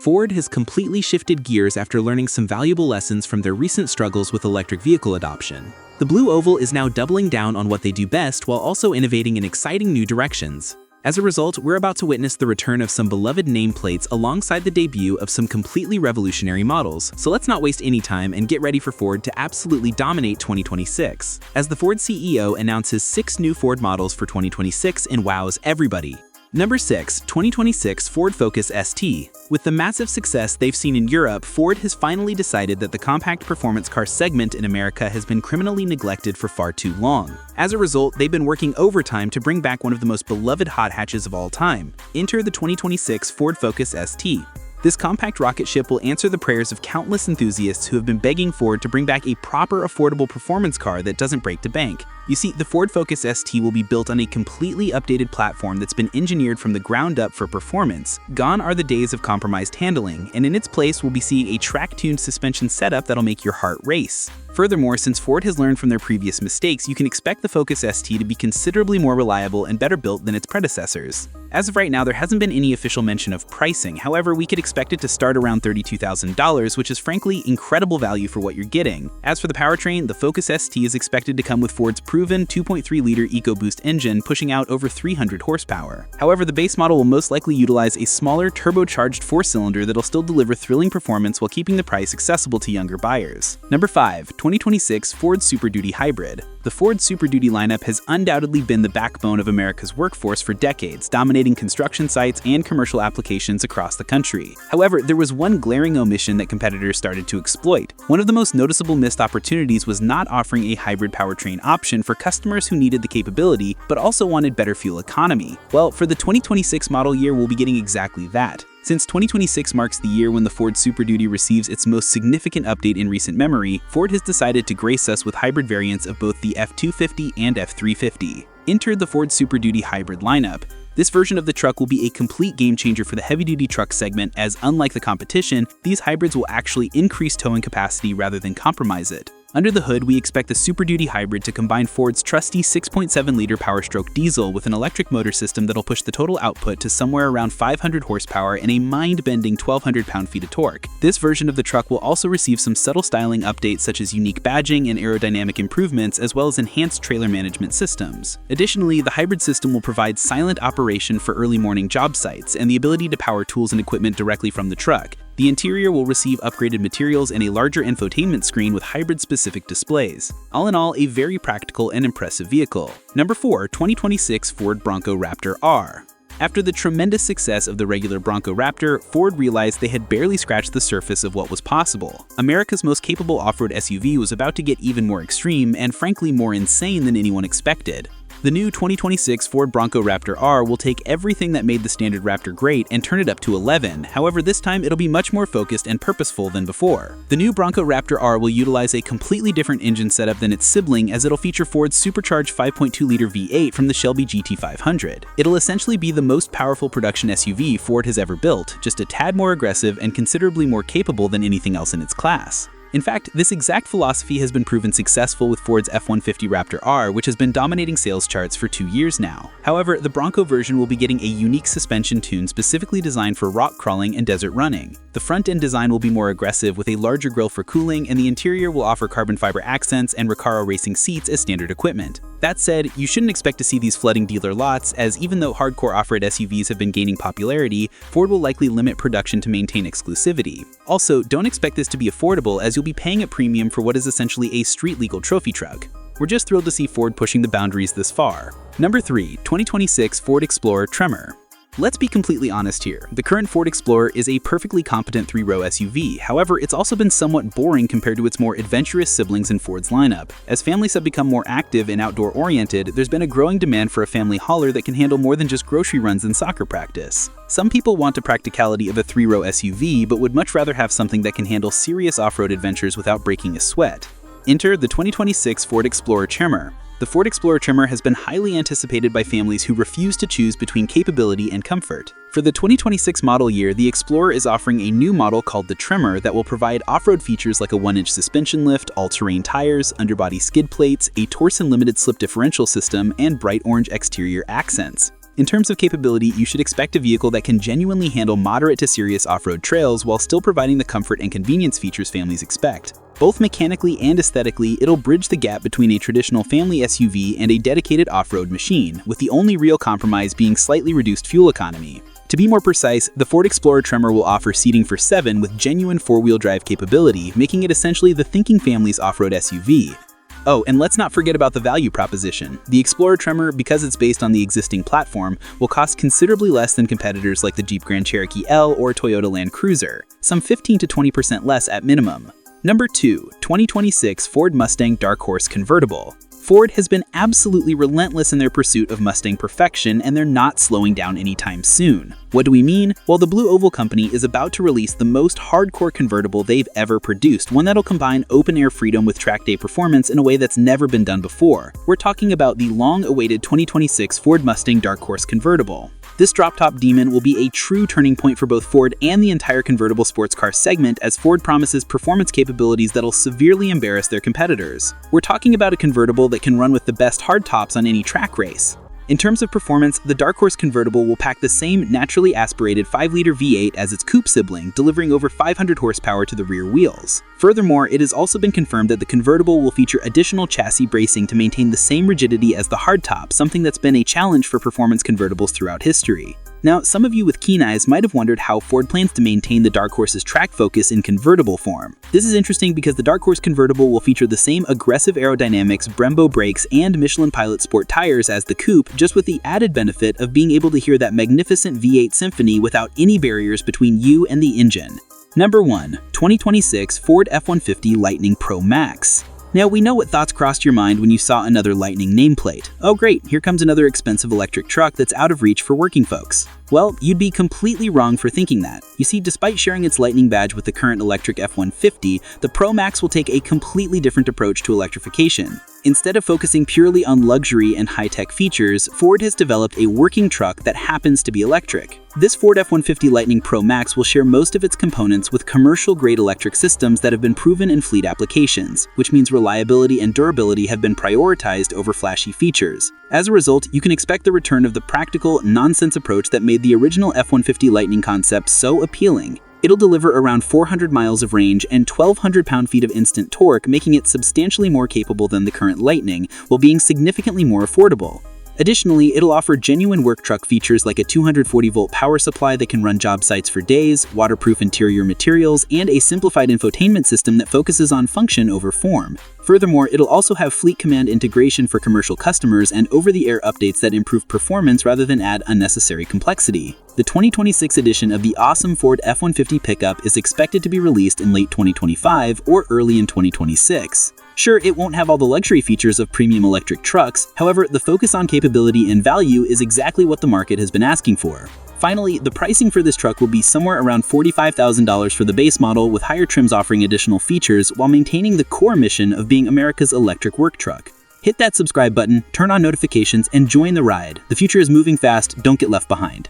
Ford has completely shifted gears after learning some valuable lessons from their recent struggles with electric vehicle adoption. The Blue Oval is now doubling down on what they do best while also innovating in exciting new directions. As a result, we're about to witness the return of some beloved nameplates alongside the debut of some completely revolutionary models. So let's not waste any time and get ready for Ford to absolutely dominate 2026, as the Ford CEO announces 6 new Ford models for 2026 and wows everybody. Number 6. 2026 Ford Focus ST. With the massive success they've seen in Europe, Ford has finally decided that the compact performance car segment in America has been criminally neglected for far too long. As a result, they've been working overtime to bring back one of the most beloved hot hatches of all time. Enter the 2026 Ford Focus ST. This compact rocket ship will answer the prayers of countless enthusiasts who have been begging Ford to bring back a proper, affordable performance car that doesn't break the bank. You see, the Ford Focus ST will be built on a completely updated platform that's been engineered from the ground up for performance. Gone are the days of compromised handling, and in its place we'll be seeing a track-tuned suspension setup that'll make your heart race. Furthermore, since Ford has learned from their previous mistakes, you can expect the Focus ST to be considerably more reliable and better built than its predecessors. As of right now, there hasn't been any official mention of pricing. However, we could expect it to start around $32,000, which is frankly incredible value for what you're getting. As for the powertrain, the Focus ST is expected to come with Ford's proven 2.3-liter EcoBoost engine, pushing out over 300 horsepower. However, the base model will most likely utilize a smaller turbocharged 4-cylinder that'll still deliver thrilling performance while keeping the price accessible to younger buyers. Number 5. 2026 Ford Super Duty Hybrid. The Ford Super Duty lineup has undoubtedly been the backbone of America's workforce for decades, dominating construction sites and commercial applications across the country. However, there was one glaring omission that competitors started to exploit. One of the most noticeable missed opportunities was not offering a hybrid powertrain option for customers who needed the capability but also wanted better fuel economy. Well, for the 2026 model year, we'll be getting exactly that. Since 2026 marks the year when the Ford Super Duty receives its most significant update in recent memory, Ford has decided to grace us with hybrid variants of both the F250 and F350. Enter the Ford Super Duty Hybrid lineup. This version of the truck will be a complete game-changer for the heavy-duty truck segment, as unlike the competition, these hybrids will actually increase towing capacity rather than compromise it. Under the hood, we expect the Super Duty Hybrid to combine Ford's trusty 6.7-liter Power-Stroke diesel with an electric motor system that'll push the total output to somewhere around 500 horsepower and a mind-bending 1,200 pound-feet of torque. This version of the truck will also receive some subtle styling updates such as unique badging and aerodynamic improvements, as well as enhanced trailer management systems. Additionally, the hybrid system will provide silent operation for early morning job sites and the ability to power tools and equipment directly from the truck. The interior will receive upgraded materials and a larger infotainment screen with hybrid-specific displays. All in all, a very practical and impressive vehicle. Number 4. 2026 Ford Bronco Raptor R. After the tremendous success of the regular Bronco Raptor, Ford realized they had barely scratched the surface of what was possible. America's most capable off-road SUV was about to get even more extreme and frankly more insane than anyone expected. The new 2026 Ford Bronco Raptor R will take everything that made the standard Raptor great and turn it up to 11. However, this time it'll be much more focused and purposeful than before. The new Bronco Raptor R will utilize a completely different engine setup than its sibling, as it'll feature Ford's supercharged 5.2-liter V8 from the Shelby GT500. It'll essentially be the most powerful production SUV Ford has ever built, just a tad more aggressive and considerably more capable than anything else in its class. In fact, this exact philosophy has been proven successful with Ford's F-150 Raptor R, which has been dominating sales charts for 2 years now. However, the Bronco version will be getting a unique suspension tune specifically designed for rock crawling and desert running. The front-end design will be more aggressive with a larger grille for cooling, and the interior will offer carbon fiber accents and Recaro racing seats as standard equipment. That said, you shouldn't expect to see these flooding dealer lots, as even though hardcore off-road SUVs have been gaining popularity, Ford will likely limit production to maintain exclusivity. Also, don't expect this to be affordable, as you'll be paying a premium for what is essentially a street-legal trophy truck. We're just thrilled to see Ford pushing the boundaries this far. Number 3. 2026 Ford Explorer Tremor. Let's be completely honest here. The current Ford Explorer is a perfectly competent 3-row SUV. However, it's also been somewhat boring compared to its more adventurous siblings in Ford's lineup. As families have become more active and outdoor-oriented, there's been a growing demand for a family hauler that can handle more than just grocery runs and soccer practice. Some people want the practicality of a 3-row SUV, but would much rather have something that can handle serious off-road adventures without breaking a sweat. Enter the 2026 Ford Explorer Tremor. The Ford Explorer Tremor has been highly anticipated by families who refuse to choose between capability and comfort. For the 2026 model year, the Explorer is offering a new model called the Tremor that will provide off-road features like a 1-inch suspension lift, all-terrain tires, underbody skid plates, a Torsen limited slip differential system, and bright orange exterior accents. In terms of capability, you should expect a vehicle that can genuinely handle moderate to serious off-road trails while still providing the comfort and convenience features families expect. Both mechanically and aesthetically, it'll bridge the gap between a traditional family SUV and a dedicated off-road machine, with the only real compromise being slightly reduced fuel economy. To be more precise, the Ford Explorer Tremor will offer seating for 7 with genuine four-wheel drive capability, making it essentially the thinking family's off-road SUV. Oh, and let's not forget about the value proposition. The Explorer Tremor, because it's based on the existing platform, will cost considerably less than competitors like the Jeep Grand Cherokee L or Toyota Land Cruiser, some 15 to 20% less at minimum. Number 2, 2026 Ford Mustang Dark Horse Convertible. Ford has been absolutely relentless in their pursuit of Mustang perfection, and they're not slowing down anytime soon. What do we mean? Well, the Blue Oval Company is about to release the most hardcore convertible they've ever produced, one that'll combine open-air freedom with track day performance in a way that's never been done before. We're talking about the long-awaited 2026 Ford Mustang Dark Horse Convertible. This drop-top demon will be a true turning point for both Ford and the entire convertible sports car segment, as Ford promises performance capabilities that'll severely embarrass their competitors. We're talking about a convertible that can run with the best hardtops on any track race. In terms of performance, the Dark Horse Convertible will pack the same naturally aspirated 5-liter V8 as its coupe sibling, delivering over 500 horsepower to the rear wheels. Furthermore, it has also been confirmed that the convertible will feature additional chassis bracing to maintain the same rigidity as the hardtop, something that's been a challenge for performance convertibles throughout history. Now, some of you with keen eyes might have wondered how Ford plans to maintain the Dark Horse's track focus in convertible form. This is interesting because the Dark Horse Convertible will feature the same aggressive aerodynamics, Brembo brakes, and Michelin Pilot Sport tires as the coupe, just with the added benefit of being able to hear that magnificent V8 symphony without any barriers between you and the engine. Number 1, 2026 Ford F-150 Lightning Pro Max. Now, we know what thoughts crossed your mind when you saw another Lightning nameplate. Oh great, here comes another expensive electric truck that's out of reach for working folks. Well, you'd be completely wrong for thinking that. You see, despite sharing its Lightning badge with the current electric F-150, the Pro Max will take a completely different approach to electrification. Instead of focusing purely on luxury and high-tech features, Ford has developed a working truck that happens to be electric. This Ford F-150 Lightning Pro Max will share most of its components with commercial-grade electric systems that have been proven in fleet applications, which means reliability and durability have been prioritized over flashy features. As a result, you can expect the return of the practical, nonsense approach that made the original F-150 Lightning concept so appealing. It'll deliver around 400 miles of range and 1,200 pound-feet of instant torque, making it substantially more capable than the current Lightning, while being significantly more affordable. Additionally, it'll offer genuine work truck features like a 240-volt power supply that can run job sites for days, waterproof interior materials, and a simplified infotainment system that focuses on function over form. Furthermore, it'll also have Fleet Command integration for commercial customers and over-the-air updates that improve performance rather than add unnecessary complexity. The 2026 edition of the awesome Ford F-150 pickup is expected to be released in late 2025 or early in 2026. Sure, it won't have all the luxury features of premium electric trucks, however, the focus on capability and value is exactly what the market has been asking for. Finally, the pricing for this truck will be somewhere around $45,000 for the base model, with higher trims offering additional features while maintaining the core mission of being America's electric work truck. Hit that subscribe button, turn on notifications, and join the ride. The future is moving fast, don't get left behind.